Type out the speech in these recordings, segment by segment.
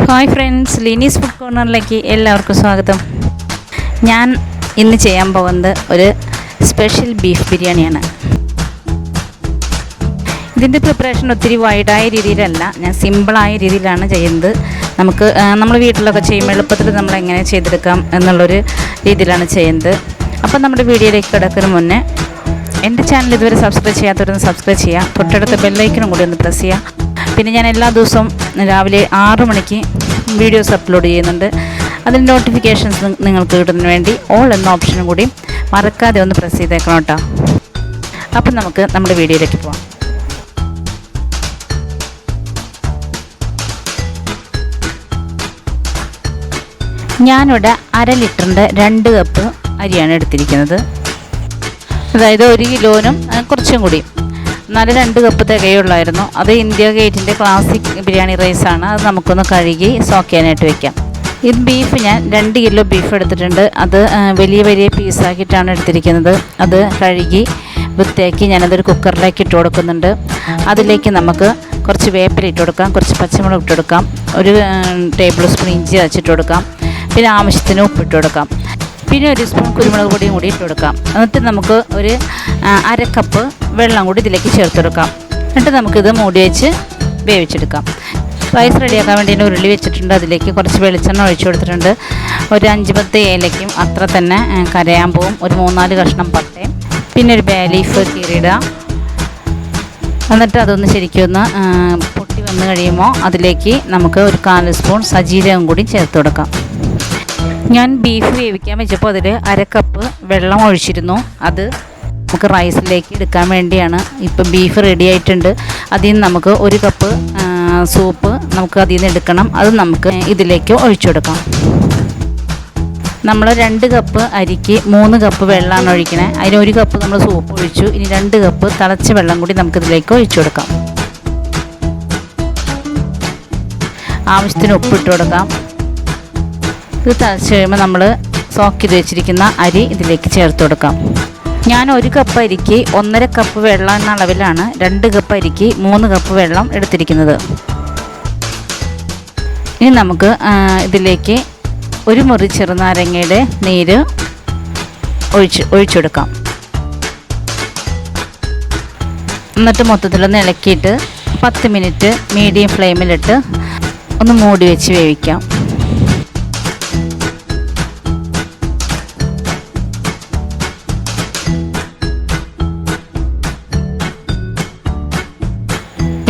Hi friends, ലിനീസ് food കോർണറിലേക്ക് എല്ലാവർക്കും സ്വാഗതം. ഞാൻ ഇന്ന് ചെയ്യാൻ പോകുന്നത് ഒരു സ്പെഷ്യൽ ബീഫ് ബിരിയാണിയാണ്. ഇതിൻ്റെ പ്രിപ്പറേഷൻ ഒത്തിരി വൈഡായ രീതിയിലല്ല, ഞാൻ സിമ്പിളായ രീതിയിലാണ് ചെയ്യുന്നത്. നമ്മൾ വീട്ടിലൊക്കെ ചെയ്യുമ്പോൾ എളുപ്പത്തിൽ നമ്മൾ എങ്ങനെ ചെയ്തെടുക്കാം എന്നുള്ളൊരു രീതിയിലാണ് ചെയ്യുന്നത്. അപ്പോൾ നമ്മുടെ വീഡിയോയിലേക്ക് കിടക്കുന്നതിന് മുന്നേ എൻ്റെ ചാനൽ ഇതുവരെ സബ്സ്ക്രൈബ് ചെയ്യാത്തവരൊന്ന് സബ്സ്ക്രൈബ് ചെയ്യുക. തൊട്ടടുത്ത ബെല്ലൈക്കനും കൂടി ഒന്ന് പ്രസ് ചെയ്യുക. പിന്നെ ഞാൻ എല്ലാ ദിവസവും രാവിലെ 6 മണിക്ക് വീഡിയോസ് അപ്ലോഡ് ചെയ്യുന്നുണ്ട്. അതിൻ്റെ നോട്ടിഫിക്കേഷൻസ് നിങ്ങൾക്ക് കിട്ടുന്നതിന് വേണ്ടി ഓൾ എന്ന ഓപ്ഷനും കൂടി മറക്കാതെ ഒന്ന് പ്രസ് ചെയ്തേക്കണം കേട്ടോ. അപ്പം നമുക്ക് നമ്മുടെ വീഡിയോയിലേക്ക് പോകാം. ഞാനിവിടെ 1/2 ലിറ്ററിൻ്റെ 2 കപ്പ് അരിയാണ് എടുത്തിരിക്കുന്നത്. അതായത് 1 കിലോനും കുറച്ചും കൂടി 2 കപ്പ് തികയുള്ളായിരുന്നു. അത് ഇന്ത്യ ഗേറ്റിൻ്റെ ക്ലാസിക് ബിരിയാണി റൈസാണ്. അത് നമുക്കൊന്ന് കഴുകി സോക്ക് ചെയ്യാനായിട്ട് വെക്കാം. ഇത് ബീഫ് ഞാൻ 2 കിലോ ബീഫ് എടുത്തിട്ടുണ്ട്. അത് വലിയ വലിയ പീസാക്കിയിട്ടാണ് എടുത്തിരിക്കുന്നത്. അത് കഴുകി വൃത്തിയാക്കി ഞാനതൊരു കുക്കറിലേക്ക് ഇട്ട് കൊടുക്കുന്നുണ്ട്. അതിലേക്ക് നമുക്ക് കുറച്ച് വേപ്പില ഇട്ട് കൊടുക്കാം, കുറച്ച് പച്ചമുളക് ഇട്ട് കൊടുക്കാം, 1 ടേബിൾ സ്പൂൺ ഇഞ്ചി അരച്ചിട്ട് കൊടുക്കാം, പിന്നെ ആവശ്യത്തിന് ഉപ്പിട്ട് കൊടുക്കാം, പിന്നെ 1 സ്പൂൺ കുരുമുളക് പൊടിയും കൂടി ഇട്ട് കൊടുക്കാം. എന്നിട്ട് നമുക്ക് ഒരു 1/2 കപ്പ് വെള്ളം കൂടി ഇതിലേക്ക് ചേർത്ത് കൊടുക്കാം. എന്നിട്ട് നമുക്കിത് മൂടി വെച്ച് വേവിച്ചെടുക്കാം. റൈസ് റെഡിയാക്കാൻ വേണ്ടി ഉരുളി വെച്ചിട്ടുണ്ട്. അതിലേക്ക് കുറച്ച് വെളിച്ചെണ്ണ ഒഴിച്ചു കൊടുത്തിട്ടുണ്ട്. ഒരു 5-10 ഏലയ്ക്കും അത്ര തന്നെ കരയാമ്പൂവും, ഒരു 3-4 കഷ്ണം പട്ടയും, പിന്നെ ഒരു ബേ ലീഫ് കീറിയിടുക. എന്നിട്ട് അതൊന്ന് ശരിക്കൊന്ന് പൊട്ടി വന്ന് കഴിയുമ്പോൾ അതിലേക്ക് നമുക്ക് ഒരു 1/4 സ്പൂൺ സജീരകം കൂടി ചേർത്ത് കൊടുക്കാം. ഞാൻ ബീഫ് വേവിക്കാൻ വെച്ചപ്പോൾ അതിൽ 1/2 കപ്പ് വെള്ളം ഒഴിച്ചിരുന്നു. അത് നമുക്ക് റൈസിലേക്ക് എടുക്കാൻ വേണ്ടിയാണ്. ഇപ്പോൾ ബീഫ് റെഡി ആയിട്ടുണ്ട്. അതിൽ നിന്ന് നമുക്ക് 1 കപ്പ് സൂപ്പ് നമുക്ക് അതിൽ നിന്ന് എടുക്കണം. അത് നമുക്ക് ഇതിലേക്ക് ഒഴിച്ചു കൊടുക്കാം. നമ്മൾ 2 കപ്പ് അരിക്ക് 3 കപ്പ് വെള്ളമാണ് ഒഴിക്കണേ. അതിന് 1 കപ്പ് നമ്മൾ സൂപ്പ് ഒഴിച്ചു. ഇനി 2 കപ്പ് തിളച്ച വെള്ളം കൂടി നമുക്കിതിലേക്ക് ഒഴിച്ചു കൊടുക്കാം. ആവശ്യത്തിന് ഉപ്പിട്ട് കൊടുക്കാം. ഇത് തിളച്ച് കഴിയുമ്പോൾ നമ്മൾ സോക്ക് ചെയ്ത് വെച്ചിരിക്കുന്ന അരി ഇതിലേക്ക് ചേർത്ത് കൊടുക്കാം. ഞാൻ 1 കപ്പ് അരിക്ക് 1.5 കപ്പ് വെള്ളം എന്ന അളവിലാണ് 2 കപ്പ് അരിക്ക് 3 കപ്പ് വെള്ളം എടുത്തിരിക്കുന്നത്. ഇനി നമുക്ക് ഇതിലേക്ക് 1 മുറി ചെറുനാരങ്ങയുടെ നീര് ഒഴിച്ചെടുക്കാം. എന്നിട്ട് മൊത്തത്തിലൊന്ന് ഇളക്കിയിട്ട് 10 മിനിറ്റ് മീഡിയം ഫ്ലെയിമിലിട്ട് ഒന്ന് മൂടി വെച്ച് വേവിക്കാം.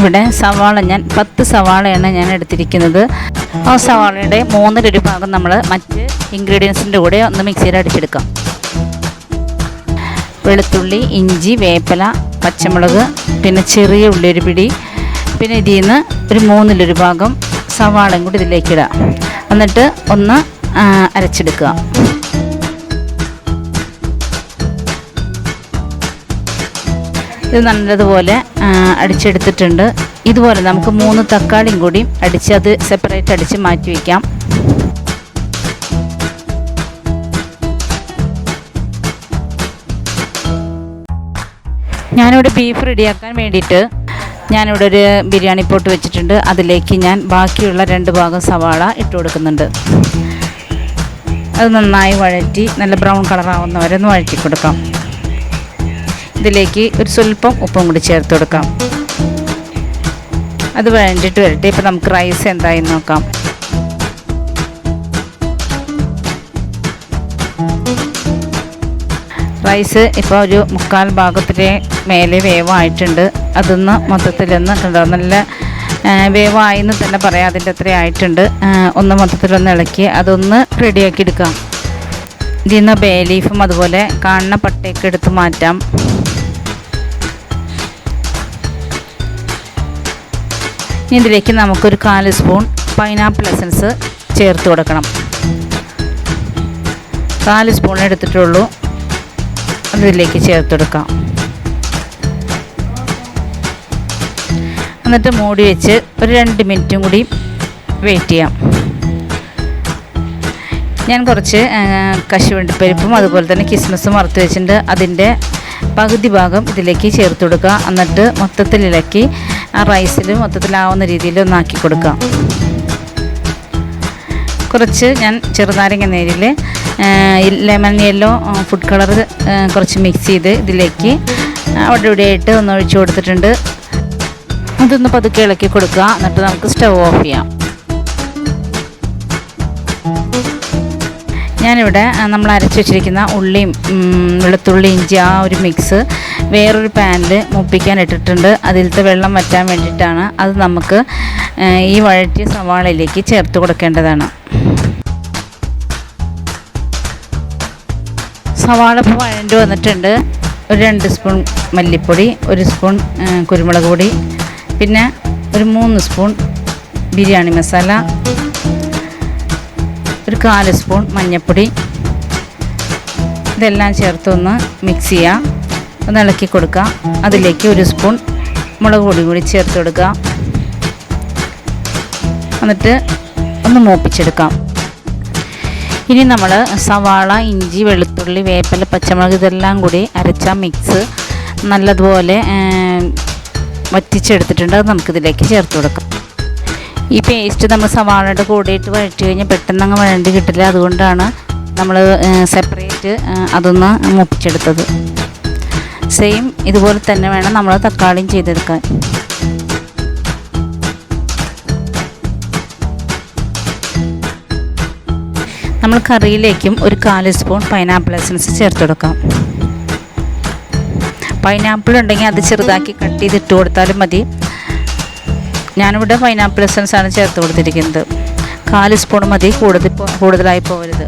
ഇവിടെ സവാള ഞാൻ 10 സവാളയാണ് ഞാൻ എടുത്തിരിക്കുന്നത്. ആ സവാളയുടെ 1/3 ഭാഗം നമ്മൾ മറ്റ് ഇൻഗ്രീഡിയൻസിൻ്റെ കൂടെ ഒന്ന് മിക്സിയിൽ അടിച്ചെടുക്കാം. വെളുത്തുള്ളി, ഇഞ്ചി, വേപ്പില, പച്ചമുളക്, പിന്നെ ചെറിയ ഉള്ളി 1 പിടി, പിന്നെ ഇതിൽ നിന്ന് ഒരു 1/3 ഭാഗം സവാളയും കൂടി ഇതിലേക്ക് ഇടാം. എന്നിട്ട് ഒന്ന് അരച്ചെടുക്കുക. ഇത് നല്ലതുപോലെ അടിച്ചെടുത്തിട്ടുണ്ട്. ഇതുപോലെ നമുക്ക് 3 തക്കാളിയും കൂടി അടിച്ച് അത് സെപ്പറേറ്റ് അടിച്ച് മാറ്റി വയ്ക്കാം. ഞാനിവിടെ ബീഫ് റെഡിയാക്കാൻ വേണ്ടിയിട്ട് ഞാനിവിടെ ഒരു ബിരിയാണി പോട്ട് വെച്ചിട്ടുണ്ട്. അതിലേക്ക് ഞാൻ ബാക്കിയുള്ള 2 ഭാഗം സവാള ഇട്ട് കൊടുക്കുന്നുണ്ട്. അത് നന്നായി വഴറ്റി നല്ല ബ്രൗൺ കളറാവുന്നവരെ ഒന്ന് വഴറ്റി കൊടുക്കാം. ഇതിലേക്ക് ഒരു സ്വല്പം ഉപ്പും കൂടി ചേർത്ത് കൊടുക്കാം. അത് വഴണ്ടിട്ട് വരട്ടെ. ഇപ്പോൾ നമുക്ക് റൈസ് എന്തായി നോക്കാം. റൈസ് ഇപ്പോൾ ഒരു 1/4 ഭാഗത്തിലെ മേലെ വേവായിട്ടുണ്ട്. അതൊന്ന് മൊത്തത്തിലൊന്ന് കണ്ടോ, നല്ല വേവായെന്ന് തന്നെ പറയാം. അതിൻ്റെ അത്ര ആയിട്ടുണ്ട്. ഒന്ന് മൊത്തത്തിലൊന്ന് ഇളക്കി അതൊന്ന് റെഡിയാക്കി എടുക്കാം. ഇതിൽ നിന്ന് ബേ ലീഫും അതുപോലെ കാണുന്ന പട്ടയൊക്കെ എടുത്ത് മാറ്റാം. ഇനി ഇതിലേക്ക് നമുക്കൊരു 1/4 സ്പൂൺ പൈനാപ്പിൾ എസൻസ് ചേർത്ത് കൊടുക്കണം. 4 സ്പൂൺ എടുത്തിട്ടുള്ളൂ. അതിലേക്ക് ചേർത്ത് കൊടുക്കാം. എന്നിട്ട് മൂടി വെച്ച് ഒരു 2 മിനിറ്റും കൂടി വെയിറ്റ് ചെയ്യാം. ഞാൻ കുറച്ച് കശുവണ്ടിപ്പരിപ്പും അതുപോലെ തന്നെ കിസ്മിസും വറുത്ത് വെച്ചിട്ടുണ്ട്. അതിൻ്റെ പകുതി ഭാഗം ഇതിലേക്ക് ചേർത്ത് കൊടുക്കുക. എന്നിട്ട് മൊത്തത്തിൽ ഇളക്കി ആ റൈസിൽ മൊത്തത്തിലാവുന്ന രീതിയിൽ ഒന്നാക്കി കൊടുക്കാം. കുറച്ച് ഞാൻ ചെറുനാരങ്ങ നീരിൽ ലെമൺ യെല്ലോ ഫുഡ് കളർ കുറച്ച് മിക്സ് ചെയ്ത് ഇതിലേക്ക് അവിടെ ഇവിടെയായിട്ട് ഒന്ന് ഒഴിച്ചു കൊടുത്തിട്ടുണ്ട്. അതൊന്ന് പതുക്കെ ഇളക്കി കൊടുക്കുക. എന്നിട്ട് നമുക്ക് സ്റ്റവ് ഓഫ് ചെയ്യാം. ഞാനിവിടെ നമ്മൾ അരച്ച് വെച്ചിരിക്കുന്ന ഉള്ളിയും വെളുത്തുള്ളി ഇഞ്ചി ആ ഒരു മിക്സ് വേറൊരു പാനിൽ മുപ്പിക്കാൻ ഇട്ടിട്ടുണ്ട്. അതിലത്തെ വെള്ളം വറ്റാൻ വേണ്ടിയിട്ടാണ്. അത് നമുക്ക് ഈ വഴറ്റിയ സവാളയിലേക്ക് ചേർത്ത് കൊടുക്കേണ്ടതാണ്. സവാള ഇപ്പോൾ വഴണ്ട് വന്നിട്ടുണ്ട്. ഒരു 2 സ്പൂൺ മല്ലിപ്പൊടി, 1 സ്പൂൺ കുരുമുളക് പൊടി, പിന്നെ ഒരു 3 സ്പൂൺ ബിരിയാണി മസാല, ഒരു 1/4 സ്പൂൺ മഞ്ഞൾപ്പൊടി, ഇതെല്ലാം ചേർത്ത് ഒന്ന് മിക്സ് ചെയ്യുക. ഒന്ന് ഇളക്കി കൊടുക്കുക. അതിലേക്ക് 1 സ്പൂൺ മുളക് പൊടി കൂടി ചേർത്ത് കൊടുക്കുക. എന്നിട്ട് ഒന്ന് മൂപ്പിച്ചെടുക്കാം. ഇനി നമ്മൾ സവാള, ഇഞ്ചി, വെളുത്തുള്ളി, വേപ്പില, പച്ചമുളക് ഇതെല്ലാം കൂടി അരച്ച മിക്സ് നല്ലതുപോലെ വറ്റിച്ചെടുത്തിട്ടുണ്ട്. അത് നമുക്കിതിലേക്ക് ചേർത്ത് കൊടുക്കാം. ഈ പേസ്റ്റ് നമ്മൾ സവാളയുടെ കൂടെയിട്ട് വഴറ്റി കഴിഞ്ഞാൽ പെട്ടെന്ന് അങ്ങ് വഴണ്ടി കിട്ടില്ല. അതുകൊണ്ടാണ് നമ്മൾ സെപ്പറേറ്റ് അതൊന്ന് മൂപ്പിച്ചെടുത്തത്. സെയിം ഇതുപോലെ തന്നെ വേണം നമ്മൾ തക്കാളിയും ചെയ്തെടുക്കാൻ. നമ്മൾ കറിയിലേക്കും ഒരു 1/4 സ്പൂൺ പൈനാപ്പിൾ എസൻസ് ചേർത്ത് കൊടുക്കാം. പൈനാപ്പിൾ ഉണ്ടെങ്കിൽ അത് ചെറുതാക്കി കട്ട് ചെയ്തിട്ട് കൊടുത്താലും മതി. ഞാനിവിടെ പൈനാപ്പിൾ എസൻസാണ് ചേർത്ത് കൊടുത്തിരിക്കുന്നത്. 1/4 സ്പൂൺ മതി, കൂടുതലായി പോകരുത്.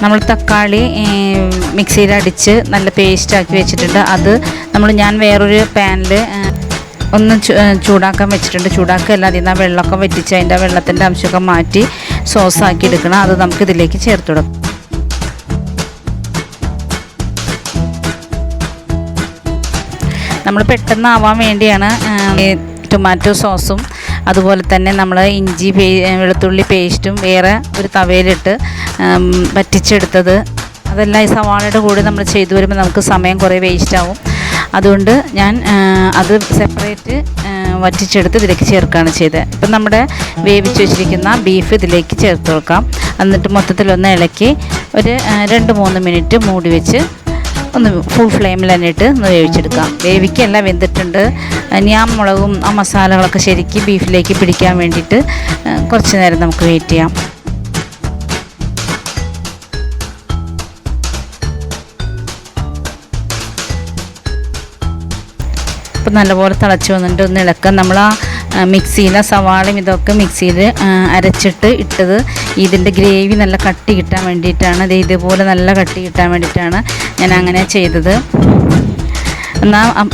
നമ്മൾ തക്കാളി മിക്സിയിൽ അടിച്ച് നല്ല പേസ്റ്റാക്കി വെച്ചിട്ടുണ്ട്. അത് ഞാൻ വേറൊരു പാനിൽ ഒന്ന് ചൂടാക്കാൻ വെച്ചിട്ടുണ്ട്. ചൂടാക്കല്ല, അതിൽ നിന്ന് ആ വെള്ളമൊക്കെ വറ്റിച്ച് അതിൻ്റെ വെള്ളത്തിൻ്റെ അംശമൊക്കെ മാറ്റി സോസാക്കി എടുക്കണം. അത് നമുക്കിതിലേക്ക് ചേർത്ത് കൊടുക്കാം. നമ്മൾ പെട്ടെന്നാവാൻ വേണ്ടിയാണ് ടൊമാറ്റോ സോസും അതുപോലെ തന്നെ നമ്മൾ ഇഞ്ചി വെളുത്തുള്ളി പേസ്റ്റും വേറെ ഒരു തവയിലിട്ട് വറ്റിച്ചെടുത്തത്. അതെല്ലാം ഈ സവാളയുടെ കൂടെ നമ്മൾ ചെയ്തു വരുമ്പോൾ നമുക്ക് സമയം കുറേ വേസ്റ്റ് ആവും. അതുകൊണ്ട് ഞാൻ അത് സെപ്പറേറ്റ് വറ്റിച്ചെടുത്ത് ഇതിലേക്ക് ചേർക്കുകയാണ് ചെയ്തത്. ഇപ്പം നമ്മുടെ വേവിച്ച് വെച്ചിരിക്കുന്ന ബീഫ് ഇതിലേക്ക് ചേർത്ത് കൊടുക്കാം. എന്നിട്ട് മൊത്തത്തിലൊന്ന് ഇളക്കി ഒരു 2-3 മിനിറ്റ് മൂടി വെച്ച് ഒന്ന് ഫുൾ ഫ്ലെയിമിൽ തന്നെ ഇട്ട് ഒന്ന് വേവിച്ചെടുക്കാം. വേവിക്കെല്ലാം വെന്തിട്ടുണ്ട്. ഇനി ആ മുളകും ആ മസാലകളൊക്കെ ശരിക്കും ബീഫിലേക്ക് പിടിക്കാൻ വേണ്ടിയിട്ട് കുറച്ച് നേരം നമുക്ക് വെയിറ്റ് ചെയ്യാം. ഇപ്പം നല്ലപോലെ തിളച്ച് വന്നിട്ട് ഒന്ന് ഇളക്കാം. നമ്മൾ ആ മിക്സിയിലെ സവാളയും ഇതൊക്കെ മിക്സിയിൽ അരച്ചിട്ട് ഇട്ടത് ഇതിൻ്റെ ഗ്രേവി നല്ല കട്ടി കിട്ടാൻ വേണ്ടിയിട്ടാണ്. ഇതേപോലെ നല്ല കട്ടി കിട്ടാൻ വേണ്ടിയിട്ടാണ് ഞാൻ അങ്ങനെ ചെയ്തത്.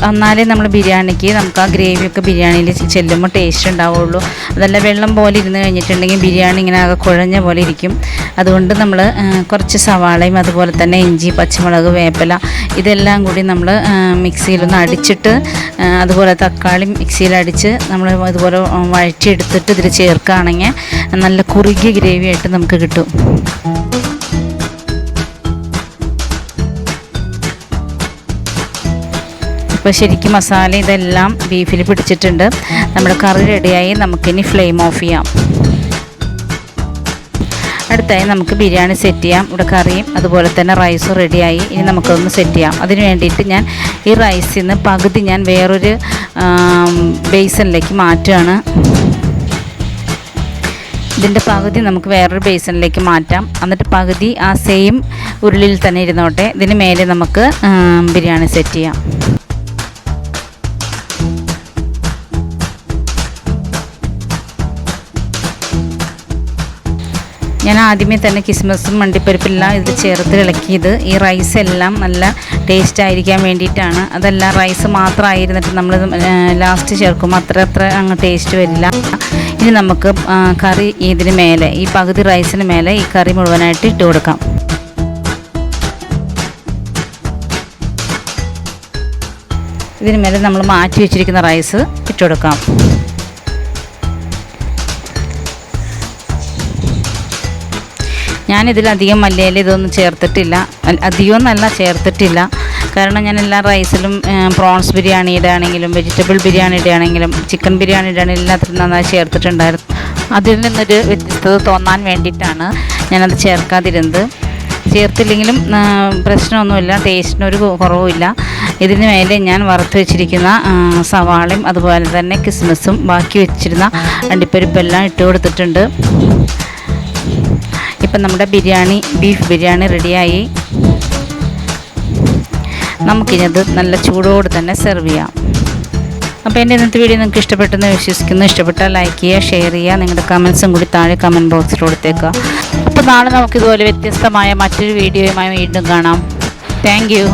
എന്നാലേ നമ്മൾ ബിരിയാണിക്ക് നമുക്ക് ആ ഗ്രേവിയൊക്കെ ബിരിയാണിയിൽ ചെല്ലുമ്പോൾ ടേസ്റ്റ് ഉണ്ടാവുള്ളൂ. അതല്ല വെള്ളം പോലെ ഇരുന്ന് കഴിഞ്ഞിട്ടുണ്ടെങ്കിൽ ബിരിയാണി ഇങ്ങനെ ആകെ കുഴഞ്ഞ പോലെ ഇരിക്കും. അതുകൊണ്ട് നമ്മൾ കുറച്ച് സവാളയും അതുപോലെ തന്നെ ഇഞ്ചി, പച്ചമുളക്, വേപ്പില ഇതെല്ലാം കൂടി നമ്മൾ മിക്സിയിലൊന്ന് അടിച്ചിട്ട് അതുപോലെ തക്കാളി മിക്സിയിലടിച്ച് നമ്മൾ ഇതുപോലെ വഴറ്റിയെടുത്തിട്ട് ഇതിൽ ചേർക്കുകയാണെങ്കിൽ നല്ല കുറുകിയ ഗ്രേവി ആയിട്ട് നമുക്ക് കിട്ടും. ഇപ്പോൾ ശരിക്കും മസാല ഇതെല്ലാം ബീഫിൽ പിടിച്ചിട്ടുണ്ട്. നമ്മുടെ കറി റെഡിയായി. നമുക്കിനി ഫ്ലെയിം ഓഫ് ചെയ്യാം. അടുത്തായി നമുക്ക് ബിരിയാണി സെറ്റ് ചെയ്യാം. ഇവിടെ കറിയും അതുപോലെ തന്നെ റൈസും റെഡിയായി. ഇനി നമുക്കൊന്ന് സെറ്റ് ചെയ്യാം. അതിന് വേണ്ടിയിട്ട് ഞാൻ ഈ റൈസിൽ നിന്ന് പകുതി ഞാൻ വേറൊരു ബേസണിലേക്ക് മാറ്റുകയാണ്. ഇതിൻ്റെ പകുതി നമുക്ക് വേറൊരു ബേസണിലേക്ക് മാറ്റാം. എന്നിട്ട് പകുതി ആ സെയിം ഉരുളിയിൽ തന്നെ ഇരുന്നോട്ടെ. ഇതിന് മേലെ നമുക്ക് ബിരിയാണി സെറ്റ് ചെയ്യാം. ഞാൻ ആദ്യമേ തന്നെ കിസ്മസും മണ്ടിപ്പരിപ്പെല്ലാം ഇതിൽ ചേർത്ത് ഇളക്കിയത് ഈ റൈസെല്ലാം നല്ല ടേസ്റ്റ് ആയിരിക്കാൻ വേണ്ടിയിട്ടാണ്. അതെല്ലാം റൈസ് മാത്രമായിരുന്നിട്ട് നമ്മൾ ലാസ്റ്റ് ചേർക്കുമ്പോൾ അത്ര അങ്ങ് ടേസ്റ്റ് വരില്ല. ഇനി നമുക്ക് കറി ഇതിന് മേലെ ഈ പകുതി റൈസിന് മേലെ ഈ കറി മുഴുവനായിട്ട് ഇട്ട് കൊടുക്കാം. ഇതിന് മേലെ നമ്മൾ മാറ്റി വെച്ചിരിക്കുന്ന റൈസ് ഇട്ട് കൊടുക്കാം. ഞാനിതിലധികം മല്ലിയില ഇതൊന്നും ചേർത്തിട്ടില്ല. അധികമൊന്നല്ല ചേർത്തിട്ടില്ല. കാരണം ഞാൻ എല്ലാ റൈസിലും പ്രോൺസ് ബിരിയാണിയുടെ ആണെങ്കിലും വെജിറ്റബിൾ ബിരിയാണിയുടെ ആണെങ്കിലും ചിക്കൻ ബിരിയാണിയുടെ ആണെങ്കിലും എല്ലാത്തിലും നന്നായി ചേർത്തിട്ടുണ്ടായിരുന്നു. അതിൽ നിന്നൊരു വ്യത്യസ്തത തോന്നാൻ വേണ്ടിയിട്ടാണ് ഞാനത് ചേർക്കാതിരുന്നത്. ചേർത്തില്ലെങ്കിലും പ്രശ്നമൊന്നുമില്ല, ടേസ്റ്റിനൊരു കുറവുമില്ല. ഇതിന് മേലെ ഞാൻ വറുത്ത് വെച്ചിരിക്കുന്ന സവാളയും അതുപോലെ തന്നെ കിസ്മിസും ബാക്കി വെച്ചിരുന്ന അണ്ടിപ്പരിപ്പെല്ലാം ഇട്ട് കൊടുത്തിട്ടുണ്ട്. ഇപ്പം നമ്മുടെ ബീഫ് ബിരിയാണി റെഡിയായി. നമുക്കിത് നല്ല ചൂടോടെ തന്നെ സെർവ് ചെയ്യാം. അപ്പോൾ എൻ്റെ ഇന്നത്തെ വീഡിയോ നിങ്ങൾക്ക് ഇഷ്ടപ്പെട്ടെന്ന് വിശ്വസിക്കുന്നു. ഇഷ്ടപ്പെട്ടാൽ ലൈക്ക് ചെയ്യുക, ഷെയർ ചെയ്യുക, നിങ്ങളുടെ കമൻസും കൂടി താഴെ കമൻറ്റ് ബോക്സിൽ കൊടുത്തേക്കുക. അപ്പോൾ നാളെ നമുക്കിതുപോലെ വ്യത്യസ്തമായ മറ്റൊരു വീഡിയോയുമായി വീണ്ടും കാണാം. Thank you.